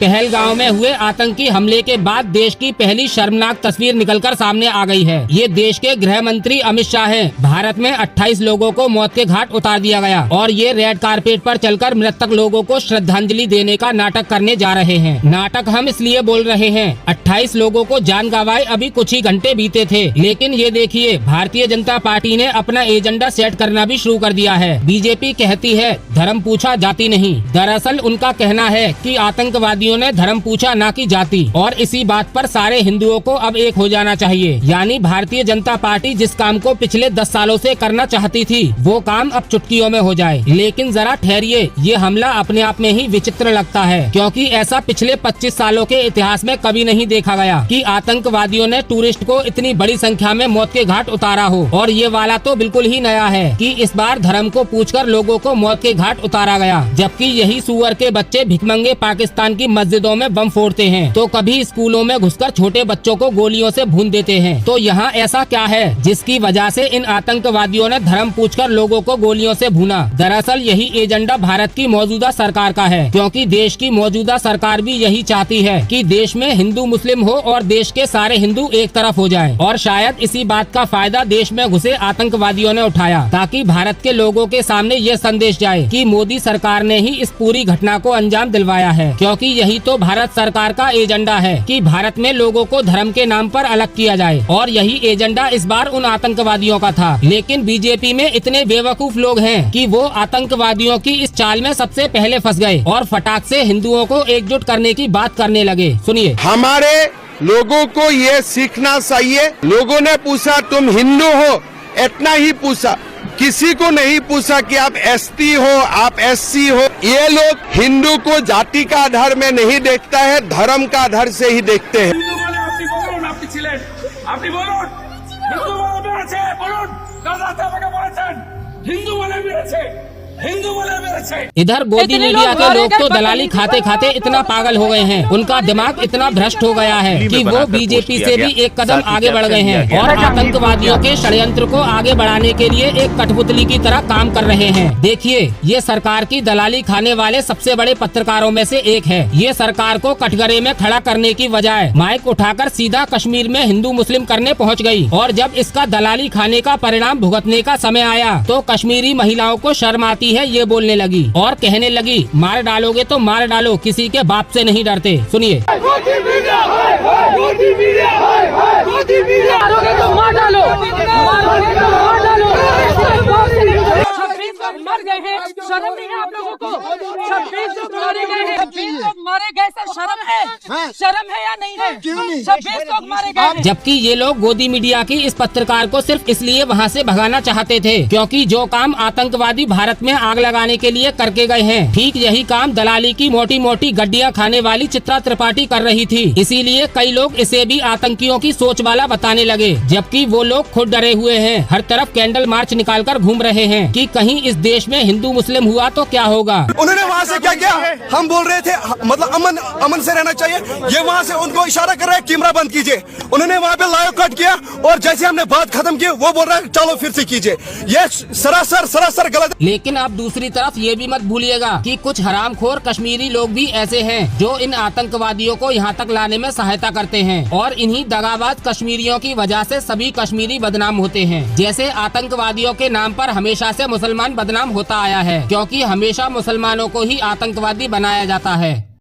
पहलगांव में हुए आतंकी हमले के बाद देश की पहली शर्मनाक तस्वीर निकलकर सामने आ गई है। ये देश के गृह मंत्री अमित शाह हैं। भारत में 28 लोगों को मौत के घाट उतार दिया गया और ये रेड कारपेट पर चलकर मृतक लोगों को श्रद्धांजलि देने का नाटक करने जा रहे हैं। नाटक हम इसलिए बोल रहे हैं, 28 लोगों को जान गंवाए अभी कुछ ही घंटे बीते थे, लेकिन ये देखिए भारतीय जनता पार्टी ने अपना एजेंडा सेट करना भी शुरू कर दिया है। बीजेपी कहती है धर्म पूछा जाति नहीं। दरअसल उनका कहना है कि आतंकवादियों ने धर्म पूछा ना कि जाति, और इसी बात पर सारे हिंदुओं को अब एक हो जाना चाहिए। यानी भारतीय जनता पार्टी जिस काम को पिछले 10 सालों से करना चाहती थी वो काम अब चुटकियों में हो जाए। लेकिन जरा ठहरिए, ये हमला अपने आप में ही विचित्र लगता है, क्योंकि ऐसा पिछले 25 सालों के इतिहास में कभी नहीं देखा गया कि आतंकवादियों ने टूरिस्ट को इतनी बड़ी संख्या में मौत के घाट उतारा हो। और ये वाला तो बिल्कुल ही नया है कि इस बार धर्म को पूछकर लोगों को मौत के घाट उतारा गया, जबकि यही सुअर के बच्चे भिखमंगे पाकिस्तान की मस्जिदों में बम फोड़ते हैं, तो कभी स्कूलों में घुसकर छोटे बच्चों को गोलियों से भून देते हैं। तो यहाँ ऐसा क्या है जिसकी वजह से इन आतंकवादियों ने धर्म पूछकर लोगों को गोलियों से भूना? दरअसल यही एजेंडा भारत की मौजूदा सरकार का है, क्योंकि देश की मौजूदा सरकार भी यही चाहती है कि देश में हिंदू मुस्लिम हो और देश के सारे हिंदू एक तरफ हो जाएं। और शायद इसी बात का फायदा देश में घुसे आतंकवादियों ने उठाया, ताकि भारत के लोगों के सामने ये संदेश जाए कि मोदी सरकार ने ही इस पूरी घटना को अंजाम दिलवाया है। क्योंकि यही तो भारत सरकार का एजेंडा है कि भारत में लोगों को धर्म के नाम पर अलग किया जाए, और यही एजेंडा इस बार उन आतंकवादियों का था। लेकिन बीजेपी में इतने बेवकूफ लोग हैं कि वो आतंकवादियों की इस चाल में सबसे पहले फंस गए और फटाक से हिंदुओं को एकजुट करने की बात करने लगे। सुनिए, हमारे लोगों को ये सीखना चाहिए। लोगों ने पूछा तुम हिंदू हो, इतना ही पूछा, किसी को नहीं पूछा कि आप एसटी हो, आप एससी हो। ये लोग हिंदू को जाति का आधार में नहीं देखता है, धर्म का आधार से ही देखते हैं। इधर गोदी मीडिया के लोग तो दलाली खाते खाते इतना पागल हो गए हैं, उनका दिमाग इतना भ्रष्ट हो गया है कि वो बीजेपी से भी एक कदम आगे बढ़ गए हैं और आतंकवादियों के षड्यंत्र को आगे बढ़ाने के लिए एक कठपुतली की तरह काम कर रहे हैं। देखिए, ये सरकार की दलाली खाने वाले सबसे बड़े पत्रकारों में से एक है। ये सरकार को कटघरे में खड़ा करने की बजाय माइक उठाकर सीधा कश्मीर में हिंदू मुस्लिम करने पहुँच गयी, और जब इसका दलाली खाने का परिणाम भुगतने का समय आया तो कश्मीरी महिलाओं को शर्म आती है ये बोलने लगी और कहने लगी मार डालोगे तो मार डालो, किसी के बाप से नहीं डरते। सुनिए, मर गए हैं, शर्म नहीं है आप लोगों को? 26 लोग मारे गए हैं, 26 लोग मारे गए सर, शर्म है? शर्म है या नहीं है? क्यों नहीं? 26 लोग मारे गए। जबकि ये लोग गोदी मीडिया की इस पत्रकार को सिर्फ इसलिए वहाँ से भगाना चाहते थे क्योंकि जो काम आतंकवादी भारत में आग लगाने के लिए करके गए हैं, ठीक यही काम दलाली की मोटी मोटी गड्डियाँ खाने वाली चित्रा त्रिपाठी कर रही थी। इसीलिए कई लोग इसे भी आतंकियों की सोच वाला बताने लगे, जबकि वो लोग खुद डरे हुए हैं। हर तरफ कैंडल मार्च निकाल कर घूम रहे हैं कि कहीं इस देश में हिंदू मुस्लिम हुआ तो क्या होगा। उन्होंने वहाँ से क्या किया? हम बोल रहे थे मतलब अमन से रहना चाहिए, ये वहाँ से उनको इशारा कर रहे हैं कैमरा बंद कीजिए। उन्होंने वहाँ पे लाइव कट किया और जैसे हमने बात खत्म की वो बोल रहा है चलो फिर से कीजिए। ये सरासर गलत। लेकिन अब दूसरी तरफ ये भी मत भूलिएगा कि कुछ हरामखोर कश्मीरी लोग भी ऐसे हैं जो इन आतंकवादियों को यहाँ तक लाने में सहायता करते हैं, और इन्हीं दगाबाज कश्मीरियों की वजह से सभी कश्मीरी बदनाम होते हैं। जैसे आतंकवादियों के नाम पर हमेशा से मुसलमान बदनाम होता आया है, क्योंकि हमेशा मुसलमानों को ही आतंकवादी बनाया जाता है।